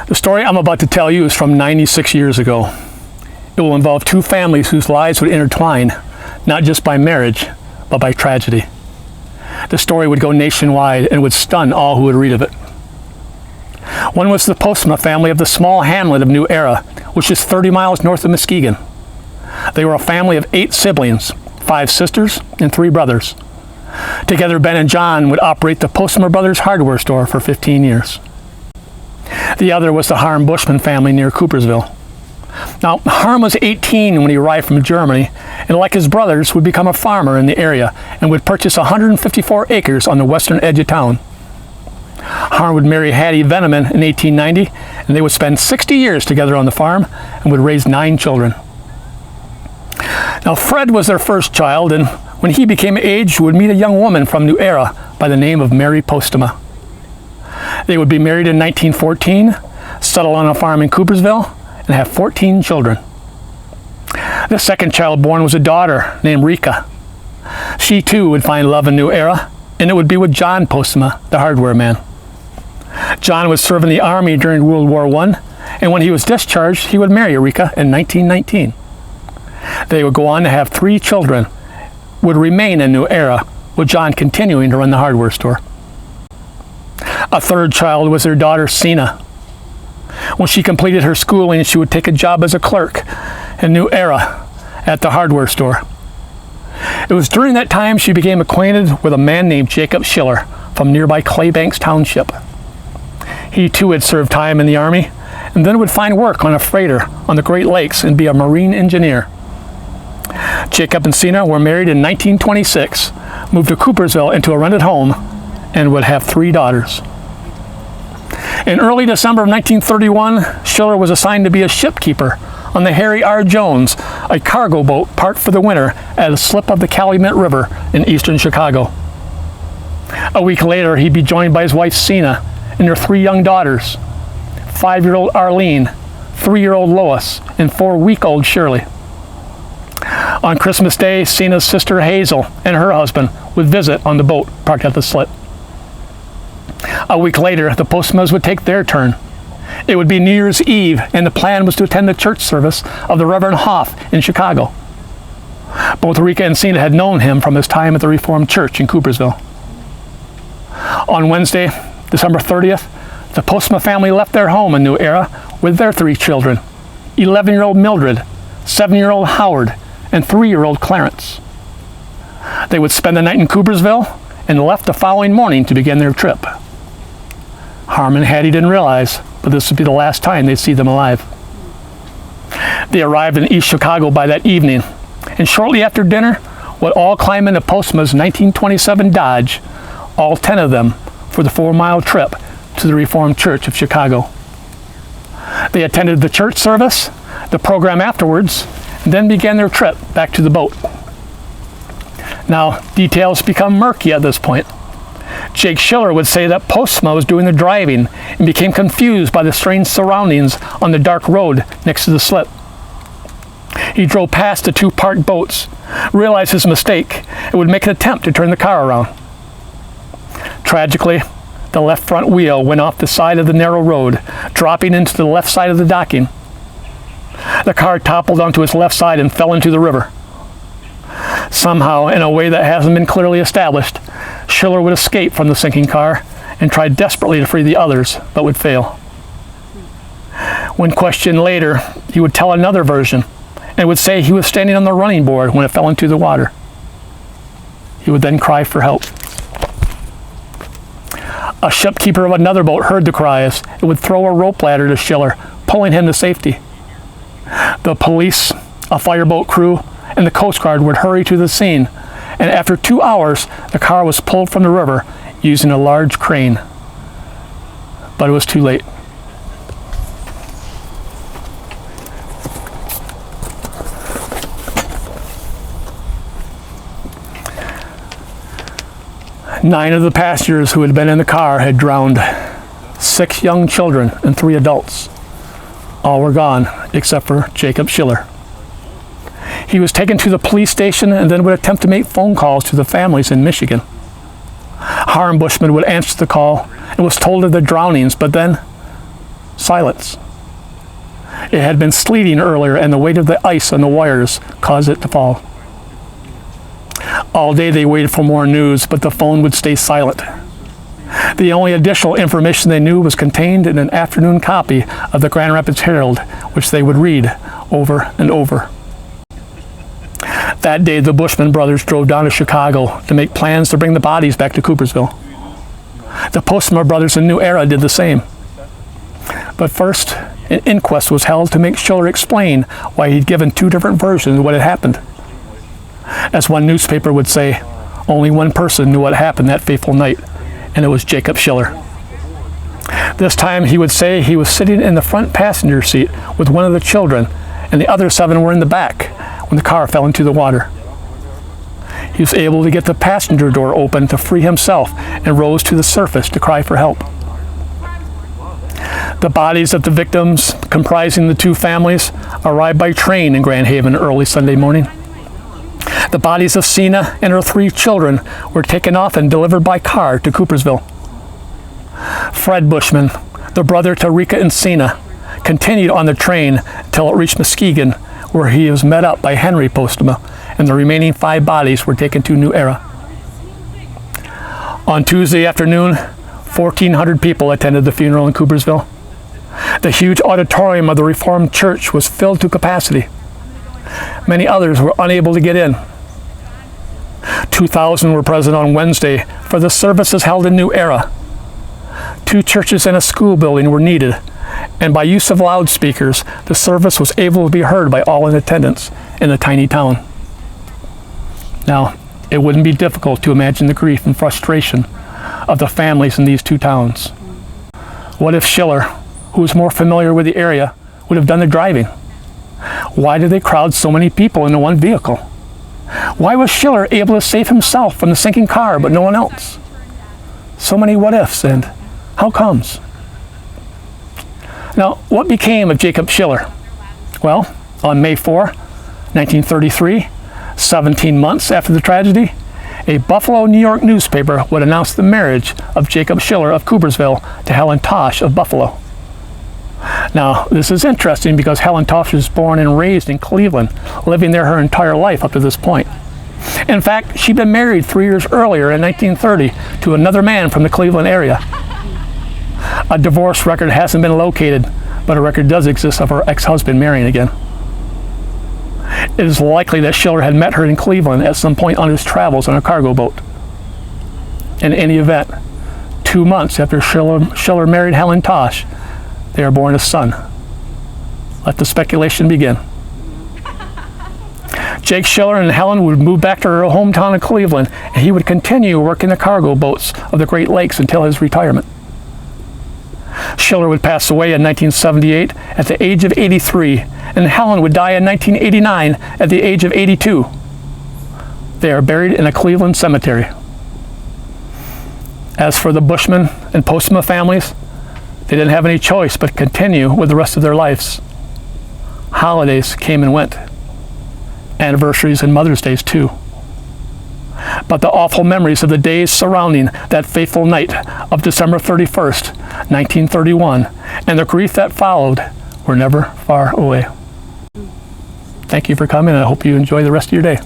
The story I'm about to tell you is from 96 years ago. It will involve two families whose lives would intertwine, not just by marriage, but by tragedy. The story would go nationwide and would stun all who would read of it. One was the Postema family of the small hamlet of New Era, which is 30 miles north of Muskegon. They were a family of 8 siblings, 5 sisters and 3 brothers. Together, Ben and John would operate the Postema Brothers hardware store for 15 years. The other was the Harm Bushman family near Coopersville. Now, Harm was 18 when he arrived from Germany, and like his brothers, would become a farmer in the area and would purchase 154 acres on the western edge of town. Harm would marry Hattie Veneman in 1890, and they would spend 60 years together on the farm and would raise 9 children. Now, Fred was their first child, and when he became aged, would meet a young woman from New Era by the name of Mary Postema. They would be married in 1914, settle on a farm in Coopersville, and have 14 children. The second child born was a daughter named Rika. She too would find love in New Era, and it would be with John Postema, the hardware man. John would serve in the Army during World War I, and when he was discharged, he would marry Rika in 1919. They would go on to have 3 children, would remain in New Era, with John continuing to run the hardware store. A third child was their daughter, Sina. When she completed her schooling, she would take a job as a clerk in New Era at the hardware store. It was during that time she became acquainted with a man named Jacob Schiller from nearby Claybanks Township. He too had served time in the Army and then would find work on a freighter on the Great Lakes and be a marine engineer. Jacob and Sina were married in 1926, moved to Coopersville into a rented home, and would have 3 daughters. In early December of 1931, Schiller was assigned to be a shipkeeper on the Harry R. Jones, a cargo boat parked for the winter at a slip of the Calumet River in eastern Chicago. A week later, he'd be joined by his wife Sina and their 3 young daughters, 5-year-old Arlene, 3-year-old Lois, and 4-week-old Shirley. On Christmas Day, Sina's sister Hazel and her husband would visit on the boat parked at the slip. A week later, the Postemas would take their turn. It would be New Year's Eve, and the plan was to attend the church service of the Reverend Hoff in Chicago. Both Rika and Sina had known him from his time at the Reformed Church in Coopersville. On Wednesday, December 30th, the Postema family left their home in New Era with their 3 children, 11-year-old Mildred, 7-year-old Howard, and 3-year-old Clarence. They would spend the night in Coopersville and left the following morning to begin their trip. Harm and Hattie didn't realize, but this would be the last time they'd see them alive. They arrived in East Chicago by that evening, and shortly after dinner would all climb into Postema's 1927 Dodge, all 10 of them, for the 4-mile trip to the Reformed Church of Chicago. They attended the church service, the program afterwards, and then began their trip back to the boat. Now, details become murky at this point. Jake Schiller would say that Postema was doing the driving and became confused by the strange surroundings on the dark road next to the slip. He drove past the 2 parked boats, realized his mistake, and would make an attempt to turn the car around. Tragically, the left front wheel went off the side of the narrow road, dropping into the left side of the docking. The car toppled onto its left side and fell into the river. Somehow, in a way that hasn't been clearly established, Schiller would escape from the sinking car and tried desperately to free the others, but would fail. When questioned later, he would tell another version and would say he was standing on the running board when it fell into the water. He would then cry for help. A shipkeeper of another boat heard the cries and would throw a rope ladder to Schiller, pulling him to safety. The police, a fireboat crew, and the Coast Guard would hurry to the scene, and after 2 hours, the car was pulled from the river using a large crane. But it was too late. Nine of the passengers who had been in the car had drowned. 6 young children and 3 adults. All were gone, except for Jacob Schiller. He was taken to the police station and then would attempt to make phone calls to the families in Michigan. Harm Bushman would answer the call and was told of the drownings, but then silence. It had been sleeting earlier, and the weight of the ice on the wires caused it to fall. All day they waited for more news, but the phone would stay silent. The only additional information they knew was contained in an afternoon copy of the Grand Rapids Herald, which they would read over and over. That day, the Bushman brothers drove down to Chicago to make plans to bring the bodies back to Coopersville. The Postema brothers in New Era did the same. But first, an inquest was held to make Schiller explain why he'd given two different versions of what had happened. As one newspaper would say, only one person knew what happened that fateful night, and it was Jacob Schiller. This time he would say he was sitting in the front passenger seat with one of the children, and the other 7 were in the back when the car fell into the water. He was able to get the passenger door open to free himself and rose to the surface to cry for help. The bodies of the victims, comprising the 2 families, arrived by train in Grand Haven early Sunday morning. The bodies of Sina and her 3 children were taken off and delivered by car to Coopersville. Fred Bushman, the brother to Rika and Sina, continued on the train until it reached Muskegon, where he was met up by Henry Postema, and the remaining 5 bodies were taken to New Era. On Tuesday afternoon, 1,400 people attended the funeral in Coopersville. The huge auditorium of the Reformed Church was filled to capacity. Many others were unable to get in. 2,000 were present on Wednesday for the services held in New Era. 2 churches and a school building were needed, and by use of loudspeakers, the service was able to be heard by all in attendance in the tiny town. Now, it wouldn't be difficult to imagine the grief and frustration of the families in these 2 towns. What if Schiller, who was more familiar with the area, would have done the driving? Why did they crowd so many people into one vehicle? Why was Schiller able to save himself from the sinking car but no one else? So many what ifs, and how comes? Now, what became of Jacob Schiller? Well, on May 4, 1933, 17 months after the tragedy, a Buffalo, New York newspaper would announce the marriage of Jacob Schiller of Coopersville to Helen Tosh of Buffalo. Now, this is interesting because Helen Tosh was born and raised in Cleveland, living there her entire life up to this point. In fact, she'd been married 3 years earlier in 1930 to another man from the Cleveland area. A divorce record hasn't been located, but a record does exist of her ex-husband marrying again. It is likely that Schiller had met her in Cleveland at some point on his travels on a cargo boat. In any event, 2 months after Schiller married Helen Tosh, they are born a son. Let the speculation begin. Jake Schiller and Helen would move back to her hometown of Cleveland, and he would continue working the cargo boats of the Great Lakes until his retirement. Schiller would pass away in 1978 at the age of 83, and Helen would die in 1989 at the age of 82. They are buried in a Cleveland cemetery. As for the Bushman and Postema families, they didn't have any choice but continue with the rest of their lives. Holidays came and went. Anniversaries and Mother's Days too. But the awful memories of the days surrounding that fateful night of December 31st, 1931, and the grief that followed were never far away. Thank you for coming, and I hope you enjoy the rest of your day.